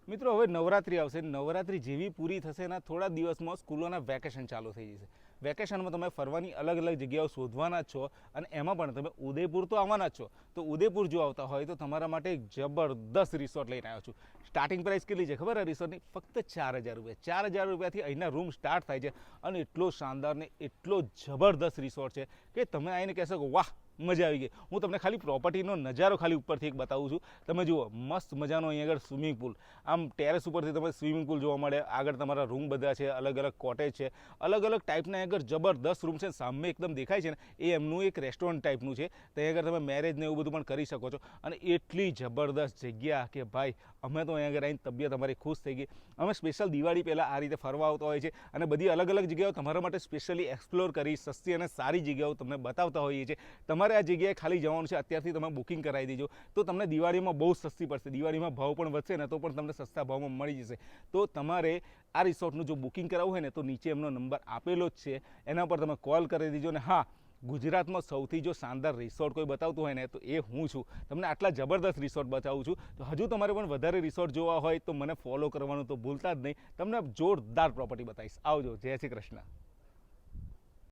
મિત્રો હવે નવરાત્રી આવશે, નવરાત્રી જેવી પૂરી થશે એના થોડા દિવસમાં સ્કૂલોના વેકેશન ચાલુ થઈ જશે. વેકેશનમાં તમે ફરવાની અલગ અલગ જગ્યાઓ શોધવાના જ છો અને એમાં પણ તમે ઉદયપુર તો આવવાના જ છો. તો ઉદયપુર જો આવતા હોય તો તમારા માટે એક જબરદસ્ત રિસોર્ટ લઈને આવ્યો છું. સ્ટાર્ટિંગ પ્રાઇસ કેટલી છે ખબર? આ રિસોર્ટની ફક્ત 4,000 રૂપિયા. 4,000 રૂપિયાથી અહીંના રૂમ સ્ટાર્ટ થાય છે અને એટલો શાનદાર ને એટલો જબરદસ્ત રિસોર્ટ છે કે તમે આવીને કહેશો કે વાહ મજા આવી ગઈ. હું તમને ખાલી પ્રોપર્ટીનો નજારો ખાલી ઉપરથી એક બતાવું છું. તમે જુઓ મસ્ત મજાનો અહીં આગળ સ્વિમિંગ પુલ, આમ ટેરેસ ઉપરથી તમે સ્વિમિંગ પુલ જોવા મળે. આગળ તમારા રૂમ બધા છે, અલગ અલગ કોટેજ છે, અલગ અલગ ટાઈપના આગળ જબરદસ્ત રૂમ છે. સામે એકદમ દેખાય છે ને એ એમનું એક રેસ્ટોરન્ટ ટાઈપનું છે. ત્યાં આગળ તમે મેરેજ ને એવું બધું પણ કરી શકો છો. અને એટલી જબરદસ્ત જગ્યા કે ભાઈ અમે તો અહીં આગળ આવીને તબિયત અમારી ખુશ થઈ ગઈ. અમે સ્પેશિયલ દિવાળી પહેલાં આ રીતે ફરવા આવતા હોય છે અને બધી અલગ અલગ જગ્યાઓ તમારા માટે સ્પેશિયલી એક્સપ્લોર કરી સસ્તી અને સારી જગ્યાઓ તમને બતાવતા હોઈએ છીએ. તમારે આ જગ્યાએ ખાલી જવાનું છે, અત્યારથી તમે બુકિંગ કરાવી દેજો તો તમને દિવાળીમાં બહુ સસ્તી પડશે. દિવાળીમાં ભાવ પણ વધશે ને તો પણ તમને સસ્તા ભાવમાં મળી જશે. તો તમારે આ રિસોર્ટનું જો બુકિંગ કરાવવું હોય ને તો નીચે એમનો નંબર આપેલો જ છે, એના પર તમે કોલ કરી દેજો. ને હા, ગુજરાતમાં સૌથી જો શાનદાર રિસોર્ટ કોઈ બતાવતું હોય ને તો એ હું છું. તમને આટલા જબરદસ્ત રિસોર્ટ બતાવું છું. તો હજુ તમારે પણ વધારે રિસોર્ટ જોવા હોય તો મને ફોલો કરવાનું તો ભૂલતા જ નહીં. તમને જોરદાર પ્રોપર્ટી બતાવીશ. આવજો. જય શ્રી કૃષ્ણ.